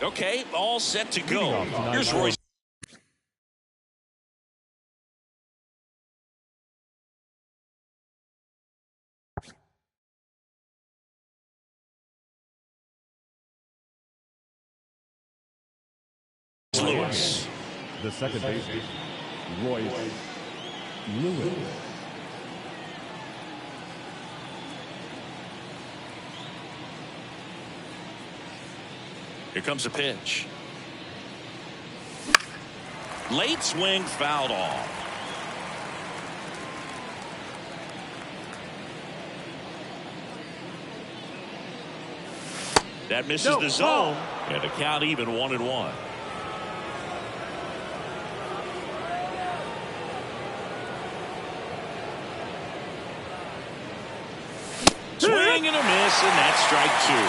Okay, all set to go. Here's Royce. Lewis. The second baseman, Royce Lewis. Here comes a pitch. Late swing, fouled off. That misses the zone, and the count even 1-1. Swing and a miss, and that's strike two.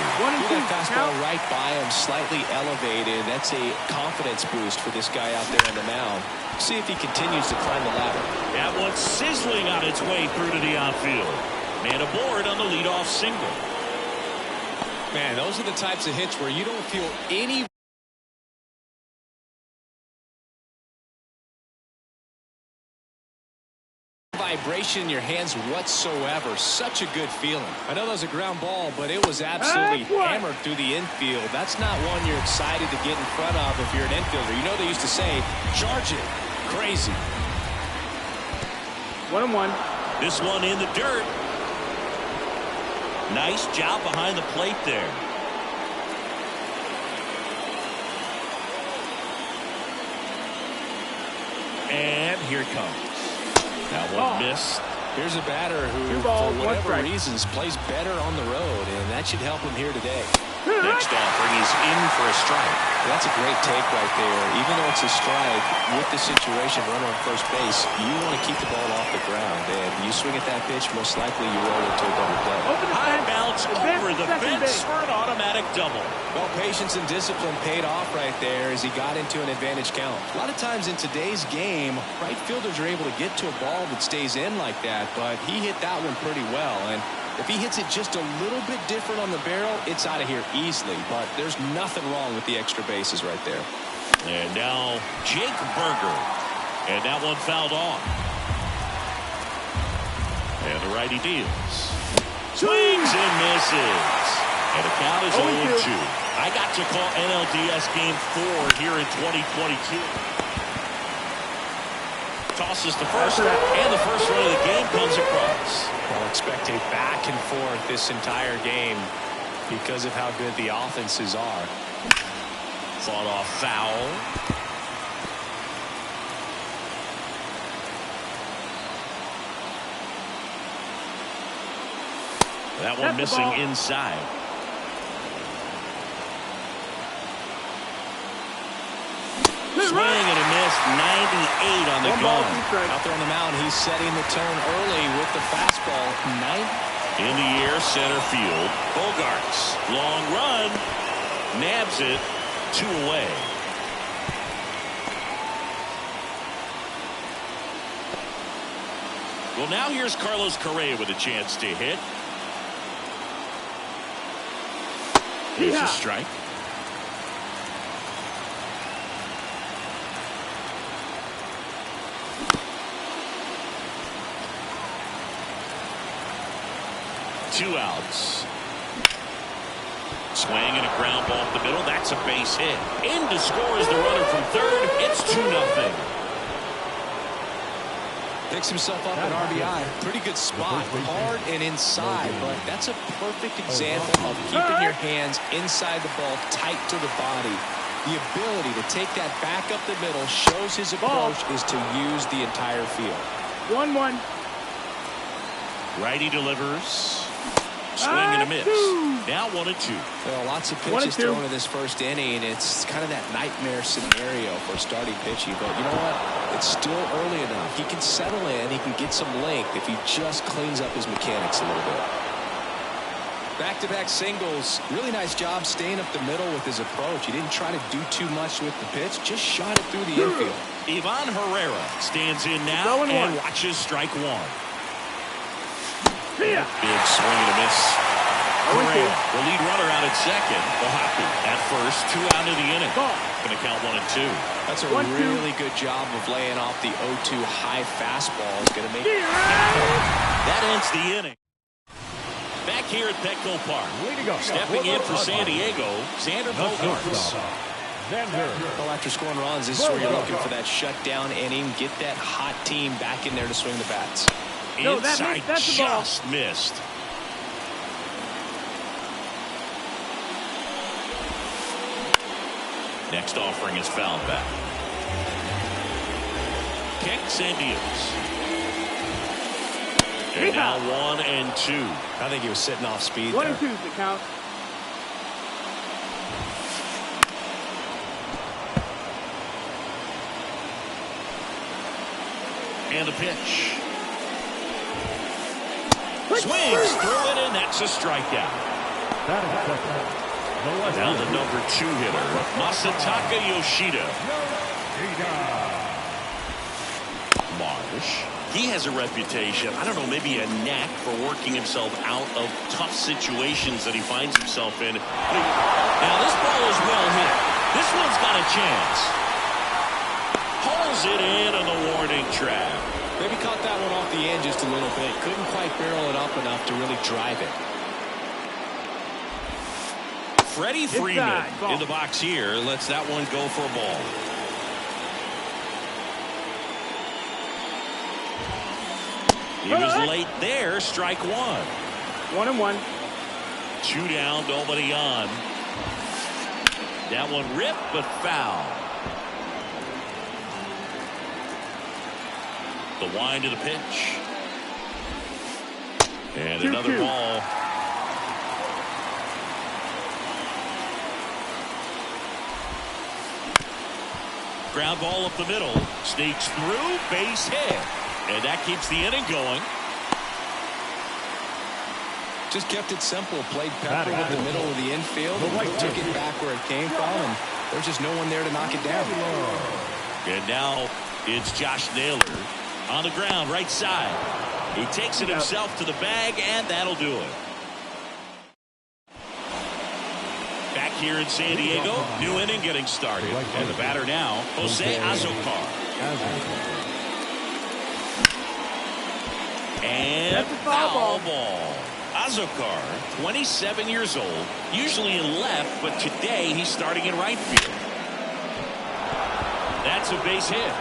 That fastball right by him, slightly elevated. That's a confidence boost for this guy out there on the mound. See if he continues to climb the ladder. That one's sizzling on its way through to the outfield. Man aboard on the leadoff single. Man, those are the types of hits where you don't feel any vibration in your hands whatsoever. Such a good feeling. I know that was a ground ball, but it was absolutely hammered through the infield. That's not one you're excited to get in front of if you're an infielder. You know they used to say, charge it. Crazy. 1-1. This one in the dirt. Nice job behind the plate there. And here it comes. That one missed. Here's a batter who, for whatever reasons, plays better on the road, and that should help him here today. Next offering, he's in for a strike. Well, that's a great take right there. Even though it's a strike, with the situation, runner on first base, you want to keep the ball off the ground. And you swing at that pitch, most likely you roll into a double play. High bounce over the fence for an automatic double. Well, patience and discipline paid off right there as he got into an advantage count. A lot of times in today's game, right fielders are able to get to a ball that stays in like that, but he hit that one pretty well. And if he hits it just a little bit different on the barrel, it's out of here easily. But there's nothing wrong with the extra bases right there. And now Jake Berger. And that one fouled off. And the righty deals. Swings and misses. And the count is 0-2. I got to call NLDS Game 4 here in 2022. Tosses the first, and the first run of the game comes across. Well, expect a back and forth this entire game because of how good the offenses are. Fought off foul. That one missing inside. Swing and a miss, 98 on the gun. Out there on the mound, he's setting the tone early with the fastball. In the air, center field. Bogarts, long run, nabs it, 2 away. Well, now here's Carlos Correa with a chance to hit. Here's a strike. Two outs. Swing and a ground ball up the middle. That's a base hit. In to score is the runner from third. It's 2-0. Picks himself up an RBI. Pretty good spot. Hard and inside. But that's a perfect example of keeping your hands inside the ball, tight to the body. The ability to take that back up the middle shows his approach is to use the entire field. 1-1. Righty delivers. Swing and a miss. Now 1-2. Well, lots of pitches thrown in this first inning. It's kind of that nightmare scenario for starting pitching. But you know what? It's still early enough. He can settle in. He can get some length if he just cleans up his mechanics a little bit. Back-to-back singles. Really nice job staying up the middle with his approach. He didn't try to do too much with the pitch. Just shot it through the infield. Ivan Herrera stands in now and watches strike one. Big swing and a miss. Correa, the lead runner out at second. Ohaku at first, 2 out of the inning. Going to count 1 and 2. That's a really good job of laying off the 0-2 high fastball. Is going to make that ends the inning. Back here at Petco Park, stepping in for San Diego, Xander Bogaerts. Well, after scoring runs, this is where you're looking for that shutdown inning. Get that hot team back in there to swing the bats. Inside, just missed. Next offering is fouled back. Kicks and deals. And now 1 and 2. I think he was sitting off speed 1 there. and 2 is the count. And the pitch. Swings through it, and that's a strikeout. Now the number 2 hitter, Masataka Yoshida. Marsh. He has a reputation, I don't know, maybe a knack for working himself out of tough situations that he finds himself in. Now this ball is well hit. This one's got a chance. Hauls it in on the warning track. Maybe caught that one off the end just a little bit. Couldn't quite barrel it up enough to really drive it. Freddie Freeman in the box here. Lets that one go for a ball. He was late there. Strike 1. 1 and 1. 2 down, nobody on. That one ripped, but foul. The wind of the pitch. And another ball. Ground ball up the middle. Sneaks through, base hit. And that keeps the inning going. Just kept it simple. Played pepper with the middle of the infield. And took it back where it came from. And there's just no one there to knock it down. And now it's Josh Naylor on the ground, right side. He takes it himself to the bag, and that'll do it. Back here in San Diego, new inning getting started. And the batter now, Jose Azocar. And foul ball. Azocar, 27 years old, usually in left, but today he's starting in right field. That's a base hit.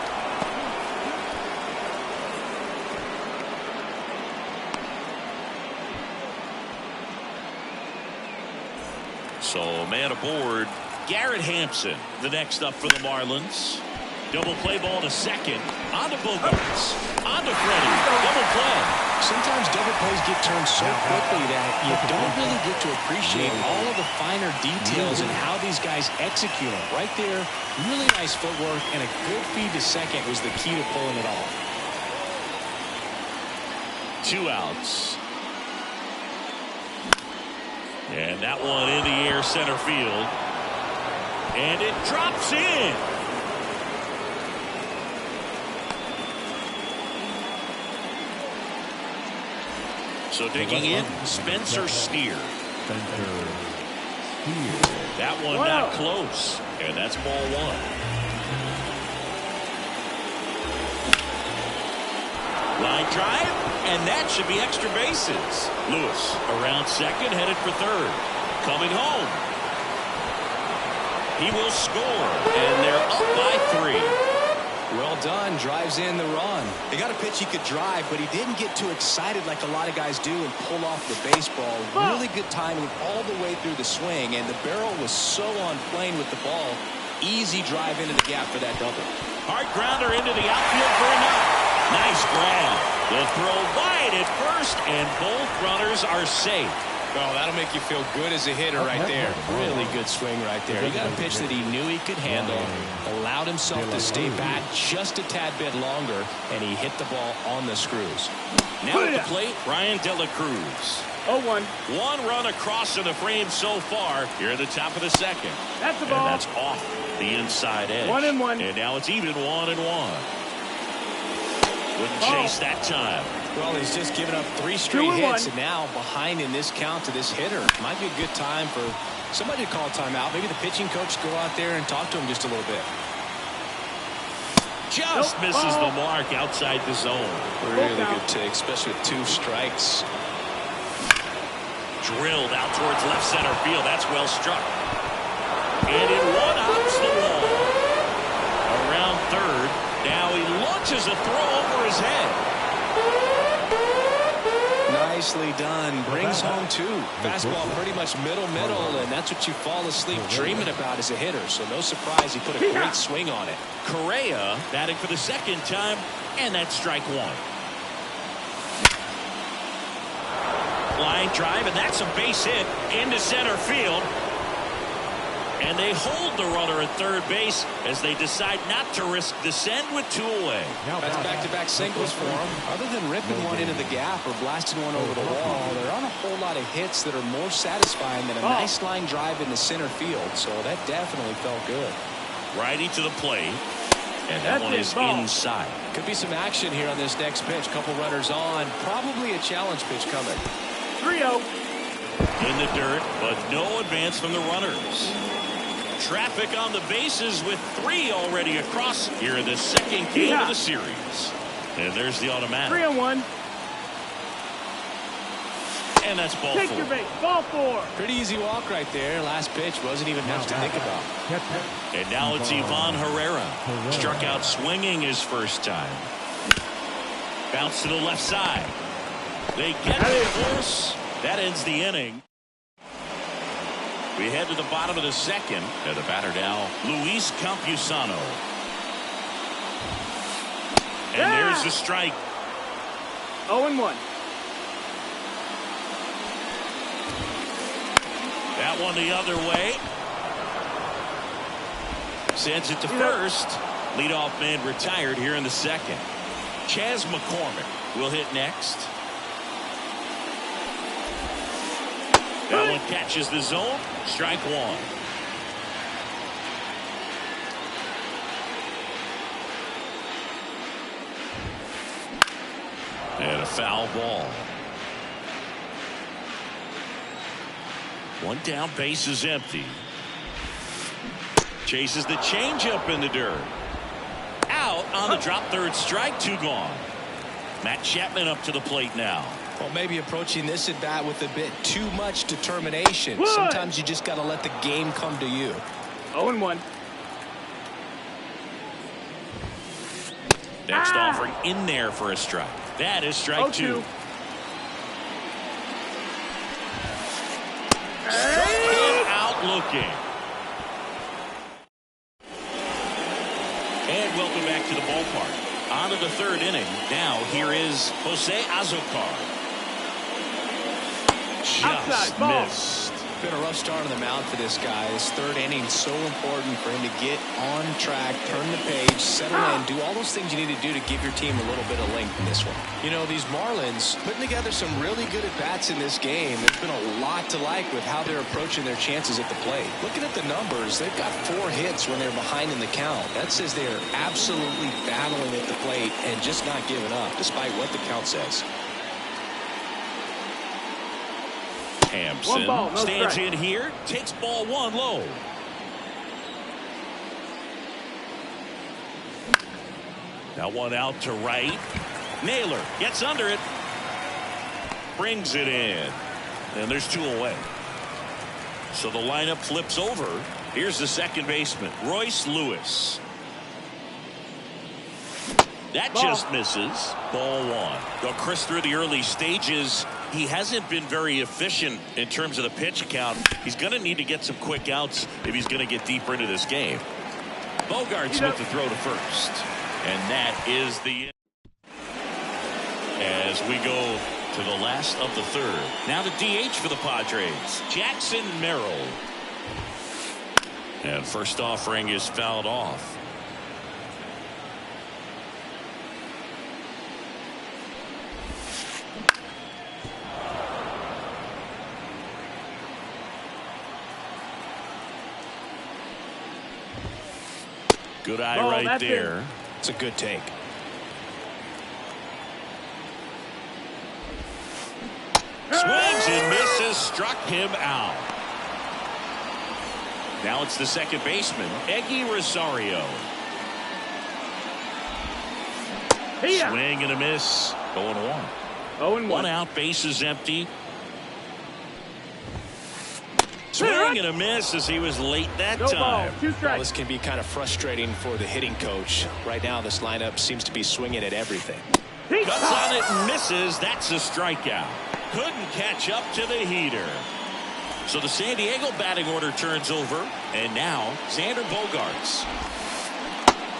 So man aboard, Garrett Hampson, the next up for the Marlins. Double play ball to second. On to Bogaerts. On to Freddie. Double play. Sometimes double plays get turned so quickly that you don't really get to appreciate all of the finer details and how these guys execute them. Right there, really nice footwork, and a good feed to second was the key to pulling it off. 2 outs. And that one in the air center field. And it drops in. So digging in, Spencer Steer. That one not close. And that's ball 1. Line drive, and that should be extra bases. Lewis around second, headed for third. Coming home. He will score, and they're up by 3. Well done. Drives in the run. He got a pitch he could drive, but he didn't get too excited like a lot of guys do and pull off the baseball. Really good timing all the way through the swing, and the barrel was so on plane with the ball. Easy drive into the gap for that double. Hard grounder into the outfield for a knock. Nice grab. The throw wide at first, and both runners are safe. Well, that'll make you feel good as a hitter right there. Really good swing right there. He got a pitch that he knew he could handle, allowed himself to stay back just a tad bit longer, and he hit the ball on the screws. Now at the plate, Ryan De La Cruz. 0-1. 1 run across in the frame so far here at the top of the second. That's the ball. And that's off the inside edge. 1 and 1. And now it's even 1 and 1. Wouldn't chase that time. Well, he's just given up 3 straight 2-1. hits, and now behind in this count to this hitter. Might be a good time for somebody to call timeout. Maybe the pitching coach go out there and talk to him just a little bit. Just misses the mark outside the zone. Really good take, especially with 2 strikes. Drilled out towards left center field. That's well struck. And it one-hops the wall. Around third. Now he launches a throw over his head. Nicely done. Brings home 2. Fastball pretty much middle, and that's what you fall asleep dreaming about as a hitter. So no surprise he put a great swing on it. Correa batting for the second time, and that's strike 1. Line drive, and that's a base hit into center field. And they hold the runner at third base as they decide not to risk the send with 2 away. That's back-to-back singles for them. Other than ripping one into the gap or blasting one over the wall, there aren't a whole lot of hits that are more satisfying than a nice line drive into center field. So that definitely felt good. Righty to the plate. And that one is inside. Could be some action here on this next pitch. Couple runners on. Probably a challenge pitch coming. 3-0. In the dirt, but no advance from the runners. Traffic on the bases with 3 already across here in the second game of the series. And there's the automatic. 3-1. And that's ball Take 4. your base. Ball 4. Pretty easy walk right there. Last pitch wasn't even much to think about. And now it's Ivan Herrera. Struck out swinging his first time. Bounce to the left side. They get the force. That ends the inning. We head to the bottom of the second. And the batter now, Luis Campusano. And there's the strike. 0-1. That one the other way. Sends it to first. Leadoff man retired here in the second. Chas McCormick will hit next. That one catches the zone. Strike 1. And a foul ball. One down, base is empty. Chases the changeup in the dirt. Out on the drop, third strike, 2 gone. Matt Chapman up to the plate now. Well, maybe approaching this at bat with a bit too much determination. Sometimes you just got to let the game come to you. 0-1. Next offering in there for a strike. That is strike 2. Struck him out looking. And welcome back to the ballpark. On to the third inning. Now here is Jose Azocar. Just missed. Been a rough start on the mound for this guy. His third inning so important for him to get on track, turn the page, settle in, do all those things you need to do to give your team a little bit of length in this one. You know, these Marlins putting together some really good at-bats in this game. There's been a lot to like with how they're approaching their chances at the plate. Looking at the numbers, they've got 4 hits when they're behind in the count. That says they're absolutely battling at the plate and just not giving up, despite what the count says. Hampson stands in here, takes ball 1 low. Now one out to right. Naylor gets under it. Brings it in. And there's 2 away. So the lineup flips over. Here's the second baseman, Royce Lewis. That just misses. Ball 1. Though Chris, through the early stages, he hasn't been very efficient in terms of the pitch count. He's going to need to get some quick outs if he's going to get deeper into this game. Bogart's with the throw to first. And that is the end. As we go to the last of the third. Now the DH for the Padres, Jackson Merrill. And first offering is fouled off. Good eye right there. It's a good take. Swings and misses, struck him out. Now it's the second baseman, Eggy Rosario. Swing and a miss. 0-1. 0-1. One out, bases empty. Swing and a miss as he was late that No ball. time. 2 Well, strikes. this can be kind of frustrating for the hitting coach. Right now, this lineup seems to be swinging at everything. Cuts on it and misses. That's a strikeout. Couldn't catch up to the heater. So the San Diego batting order turns over. And now, Xander Bogaerts.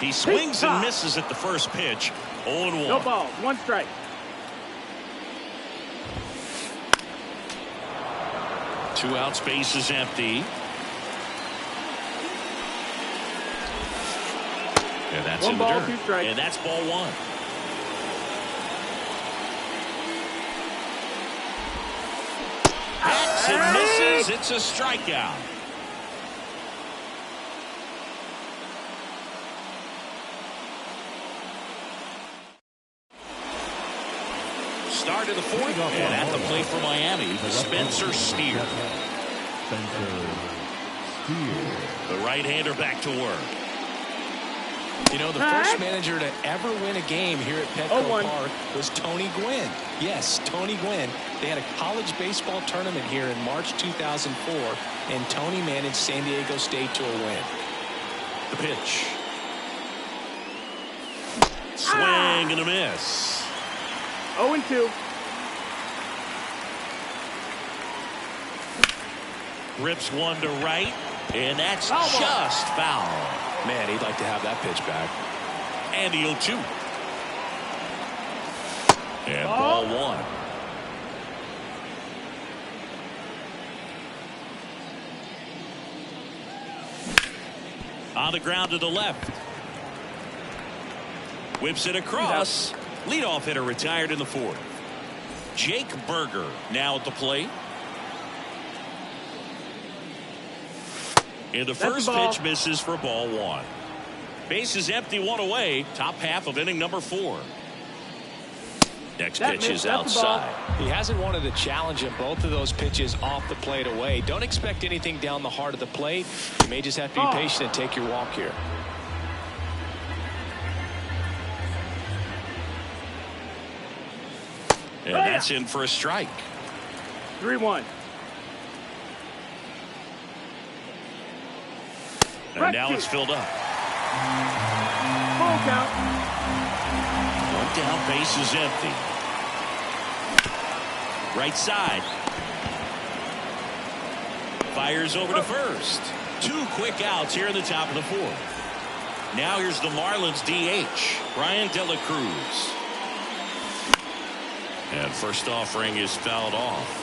He swings and misses at the first pitch. 0-1. No ball. 1 strike. Two outs, base is empty. And that's 1 in the ball, dirt. 2 strikes. And that's ball 1. Hacks and misses. It's a strikeout. Start of the 4th, and at the plate for Miami, Spencer Steer. Spencer Steer. The right-hander back to work. You know, the first manager to ever win a game here at Petco 0-1. Park was Tony Gwynn. Yes, Tony Gwynn. They had a college baseball tournament here in March 2004, and Tony managed San Diego State to a win. The pitch. Swing and a miss. 0-2. Rips one to right, and that's just foul. Man, he'd like to have that pitch back. And the 0-2. And ball 1. On the ground to the left. Whips it across. Leadoff hitter retired in the 4th. Jake Berger now at the plate. And the first pitch misses for ball 1. Base is empty, 1 away. Top half of inning number 4. Next pitch is outside. He hasn't wanted to challenge him. Both of those pitches off the plate away. Don't expect anything down the heart of the plate. You may just have to be patient and take your walk here. And that's in for a strike. 3-1. And now it's filled up. Full count. 1 down, base is empty. Right side. Fires over to first. 2 quick outs here in the top of the 4th. Now here's the Marlins DH, Brian De La Cruz. And first offering is fouled off.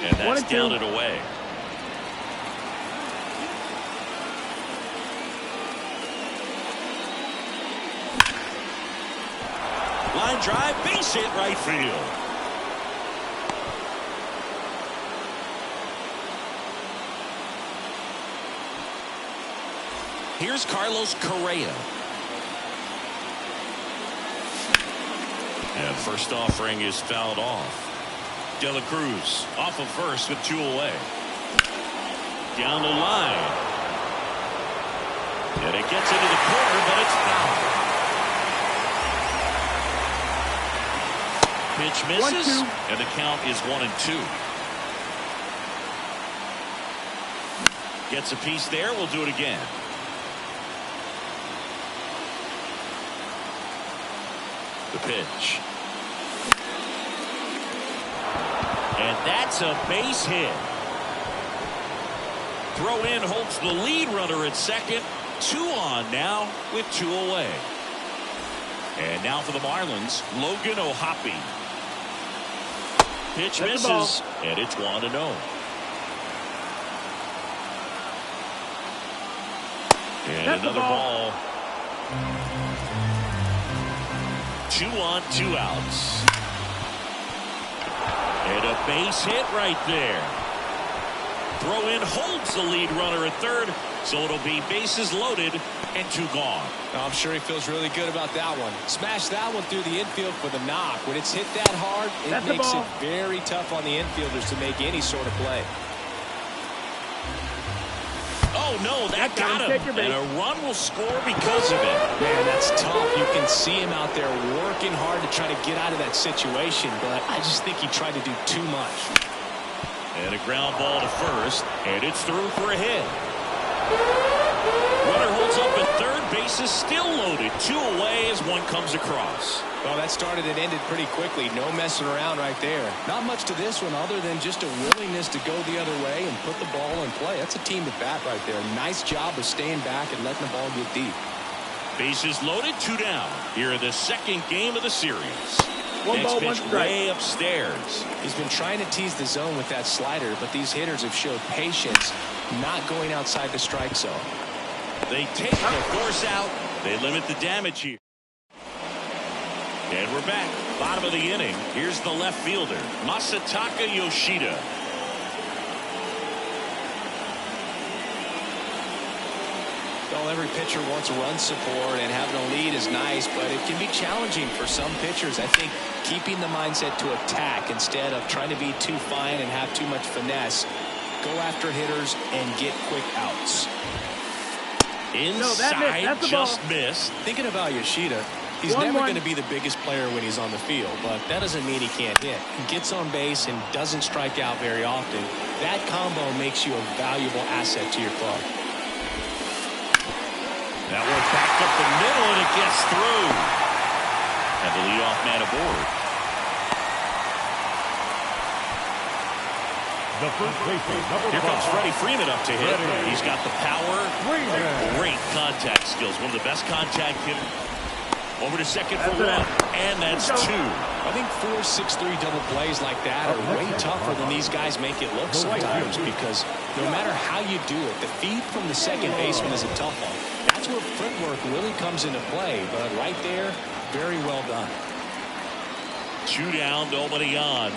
And that's down and away. Line drive, base hit, right field. Here's Carlos Correa. And first offering is fouled off. De La Cruz off of first with 2 away. Down the line. And it gets into the corner, but it's foul. Pitch misses, and the count is 1-2. Gets a piece there. We'll do it again. The pitch. And that's a base hit. Throw in holds the lead runner at second. 2 on now with 2 away. And now for the Marlins, Logan O'Hoppe. Pitch misses, and it's 1-0. And another ball. 2 on, 2 outs. And a base hit right there. Throw in holds the lead runner at third, so it'll be bases loaded and 2 gone. I'm sure he feels really good about that one. Smashed that one through the infield for the knock. When it's hit that hard, it makes it very tough on the infielders to make any sort of play. Oh, no, that got him. And a run will score because of it. Man, that's tough. You can see him out there working hard to try to get out of that situation, but I just think he tried to do too much. And a ground ball to first, and it's through for a hit. Runner holds up at third, base is still loaded. 2 away as one comes across. Well, that started and ended pretty quickly. No messing around right there. Not much to this one other than just a willingness to go the other way and put the ball in play. That's a team at bat right there. Nice job of staying back and letting the ball get deep. Bases loaded, 2 down. Here in the second game of the series. 1 Next ball, pitch 1 strike. way upstairs. He's been trying to tease the zone with that slider, but these hitters have showed patience, not going outside the strike zone. They take the force out. They limit the damage here. And we're back. Bottom of the inning. Here's the left fielder, Masataka Yoshida. Well, every pitcher wants run support, and having a lead is nice, but it can be challenging for some pitchers. I think keeping the mindset to attack instead of trying to be too fine and have too much finesse. Go after hitters and get quick outs. Inside, just missed. Thinking about Yoshida, he's never going to be the biggest player when he's on the field, but that doesn't mean he can't hit. He gets on base and doesn't strike out very often. That combo makes you a valuable asset to your club. That one backed up the middle, and it gets through. And the leadoff man aboard. The first baseman, number 5. Here comes Freddie Freeman up to hit. He's got the power, great contact skills. One of the best contact hitters. Over to second for 1, and that's 2. I think 4-6-3 double plays like that are way tougher than these guys make it look sometimes, because no matter how you do it, the feed from the second baseman is a tough one. That's where footwork really comes into play, but right there, very well done. 2 down, nobody on.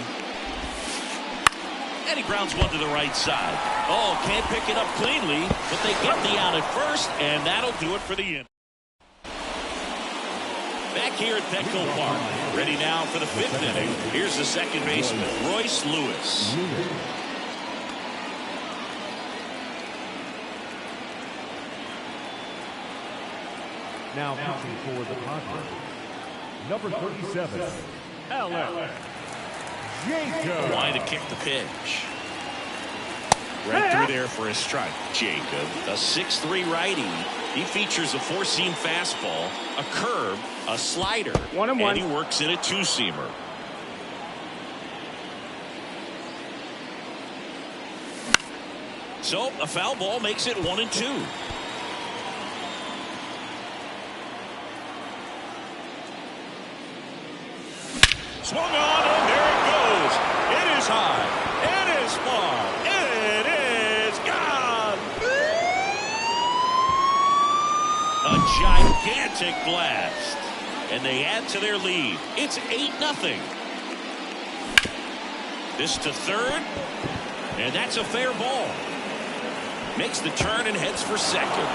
And he grounds one to the right side. Oh, can't pick it up cleanly, but they get the out at first, and that'll do it for the inning. Back here at Petco Park. Ready now for the 5th inning. Here's the second baseman, Royce Lewis. Now pitching for the Padres, number 37, Alex Jacob. Why to kick the pitch. Right through there for a strike. Jacob, a 6'3" righty. He features a 4-seam fastball, a curve, a slider, 1-1. and he works in a 2-seamer. So a foul ball makes it 1-2. Swung on, and there it goes. It is high. It is far. It is gone. A gigantic blast. And they add to their lead. It's 8-0. This to third. And that's a fair ball. Makes the turn and heads for second.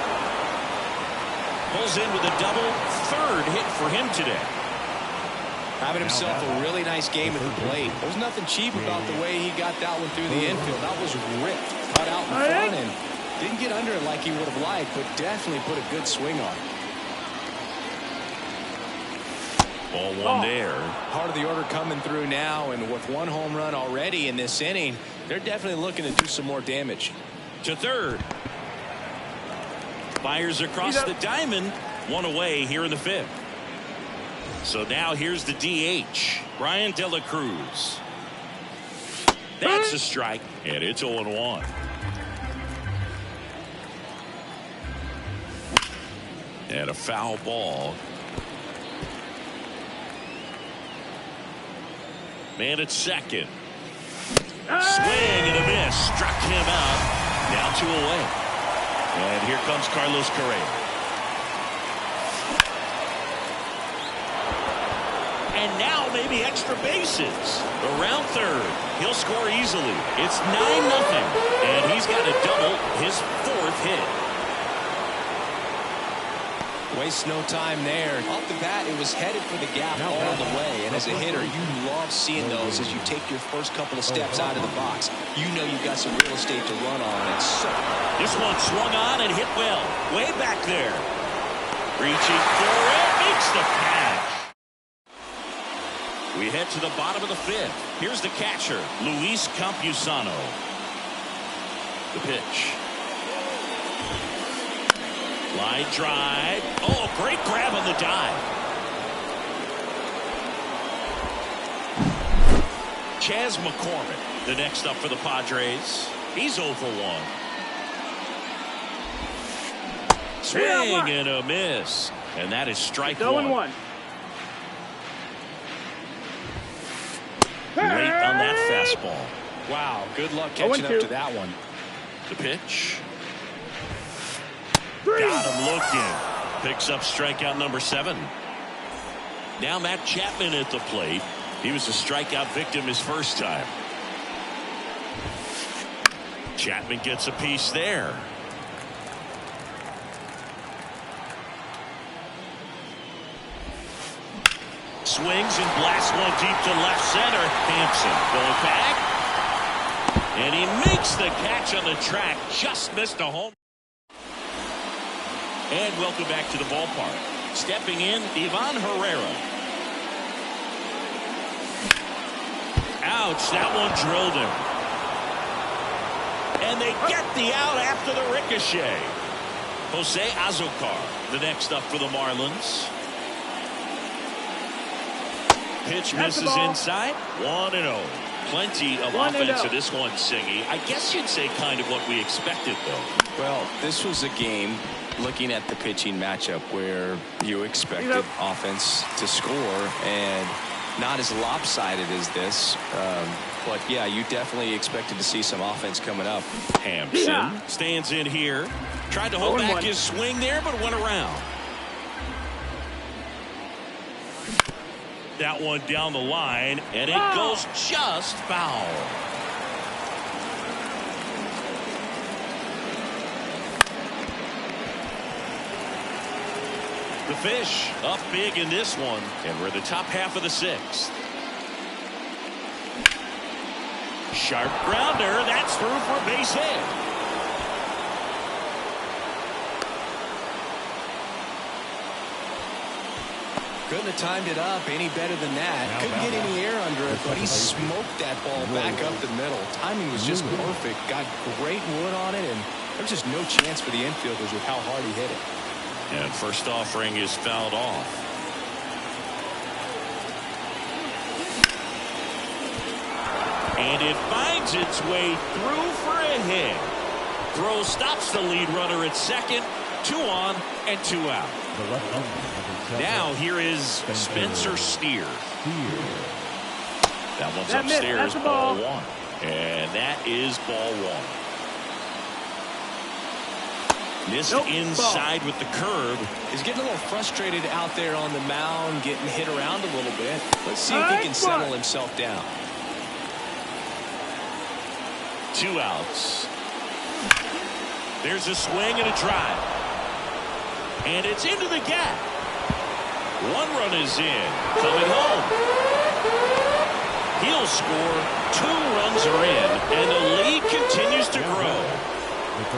Pulls in with a double. 3rd hit for him today. Having himself a really nice game at the plate. There's nothing cheap about the way he got that one through the infield. That was ripped, cut out in front, and didn't get under it like he would have liked, but definitely put a good swing on it. Ball 1 there. Part of the order coming through now, and with 1 home run already in this inning, they're definitely looking to do some more damage. To third. Fires across the diamond. 1 away here in the 5th. So now here's the DH, Brian De La Cruz. That's a strike, and it's 0-1. And a foul ball. Man at second. Swing and a miss. Struck him out. Now 2 away. And here comes Carlos Correa. And now maybe extra bases. Around third. He'll score easily. It's 9-0. And he's got to double his 4th hit. Waste no time there. Off the bat, it was headed for the gap all the way. And as a hitter, you love seeing those as you take your first couple of steps out of the box. You know you've got some real estate to run on. And so this one swung on and hit well. Way back there. Reaching for it. Makes the catch. We head to the bottom of the 5th. Here's the catcher, Luis Campusano. The pitch. Line drive. Oh, great grab on the dive. Chas McCormick, the next up for the Padres. He's 0 for 1. Swing and a miss. And that is strike 1. 0-1. Late on that fastball. wow, good luck catching up to that one. The pitch. Got him looking. Picks up strikeout number 7. Now Matt Chapman at the plate. He was a strikeout victim his first time. Chapman gets a piece there. Swings and blasts one deep to left center. Hampson going back. And he makes the catch on the track. Just missed a home. And welcome back to the ballpark. Stepping in, Ivan Herrera. Ouch, that one drilled him. And they get the out after the ricochet. Jose Azocar, the next up for the Marlins. Pitch misses inside. 1-0. Plenty of offense in this one, Singy. I guess you'd say kind of what we expected, though. Well, this was a game, looking at the pitching matchup, where you expected offense to score, and not as lopsided as this. But, yeah, you definitely expected to see some offense coming up. Hampson stands in here. Tried to hold back his swing there, but went around. That one down the line, and it goes just foul. The Fish up big in this one, and we're the top half of the 6th. Sharp grounder, that's through for a base hit. Couldn't have timed it up any better than that. Couldn't get any air under it, but he smoked that ball back up the middle. Timing was just perfect. Got great wood on it, and there was just no chance for the infielders with how hard he hit it. And first offering is fouled off. And it finds its way through for a hit. Throw stops the lead runner at second. 2 on and 2 out. Now here is Spencer Steer. That one's upstairs, ball 1. And that is ball 1. Missed inside with the curve. He's getting a little frustrated out there on the mound, getting hit around a little bit. Let's see if he can settle himself down. 2 outs. There's a swing and a drive. And it's into the gap. 1 run is in. Coming home. He'll score. 2 runs are in. And the lead continues to grow.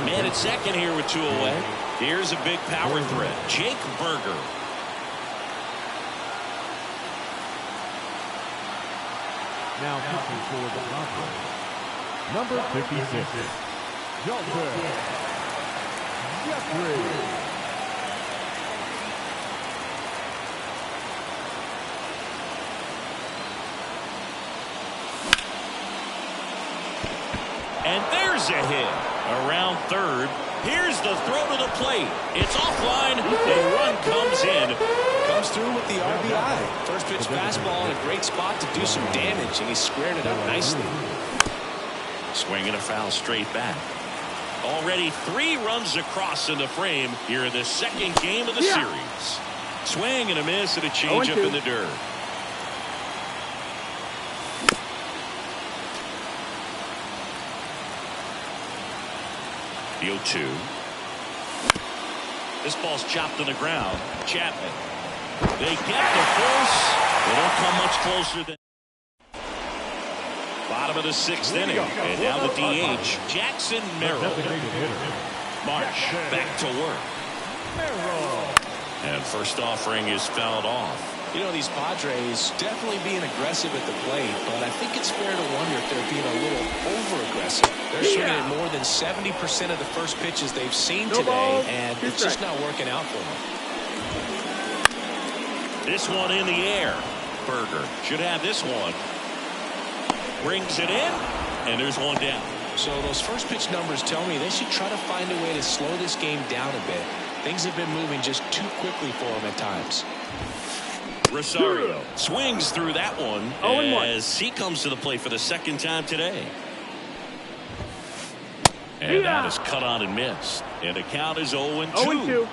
Man at second here with 2 away. Here's a big power threat. Jake Berger. Now pitching for the Padres, number 56, Jeffrey. And there's a hit. Around third. Here's the throw to the plate. It's offline. The run comes in. Comes through with the RBI. First pitch fastball in a great spot to do some damage, and he squared it up nicely. Swinging a foul straight back. Already 3 runs across in the frame here in the 2nd game of the series. Swing and a miss and a changeup in the dirt. The 0-2. This ball's chopped to the ground. Chapman. They get the force. They don't come much closer than. Bottom of the 6th inning. And now the DH, Jackson Merrill. March back to work. And first offering is fouled off. You know, these Padres definitely being aggressive at the plate, but I think it's fair to wonder if they're being a little over-aggressive. They're swinging at more than 70% of the first pitches they've seen today, and it's just not working out for them. This one in the air. Berger should have this one. Brings it in, and there's one down. So those first pitch numbers tell me they should try to find a way to slow this game down a bit. Things have been moving just too quickly for them at times. Rosario swings through that one as he comes to the plate for the 2nd time today. And that is cut on and missed. And the count is 0-2. 0-2.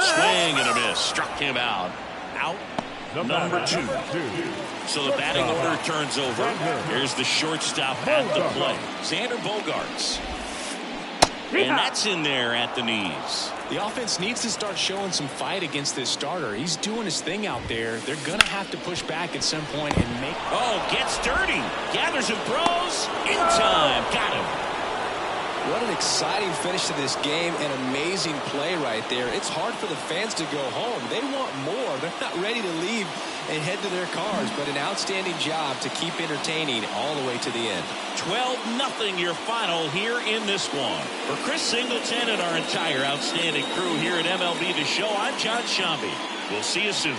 Swing and a miss. Struck him out. Out. Number 2. So the batting order turns over. Here's the shortstop at the plate. Xander Bogaerts. And that's in there at the knees. The offense needs to start showing some fight against this starter. He's doing his thing out there. They're going to have to push back at some point and make. Oh, gets dirty. Gathers and throws. In time. Got him. What an exciting finish to this game. An amazing play right there. It's hard for the fans to go home. They want more. They're not ready to leave and head to their cars, but an outstanding job to keep entertaining all the way to the end. 12-0 your final here in this one. For Chris Singleton and our entire outstanding crew here at MLB The Show, I'm John Shambi. We'll see you soon.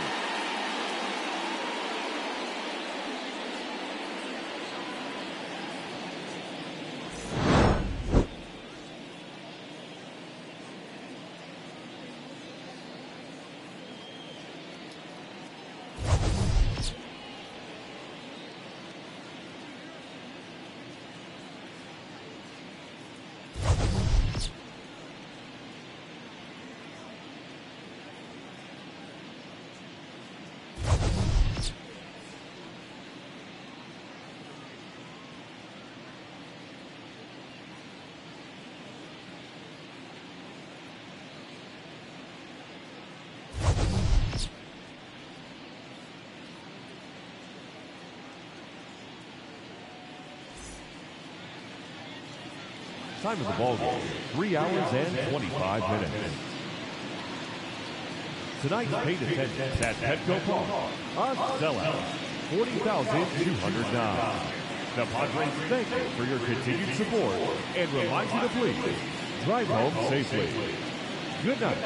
Time of the ball game, 3 hours and 25 minutes. Tonight's paid attendance at Petco Park, a sellout, 40,209. The Padres thank you for your continued support and remind you to please drive home safely. Good night.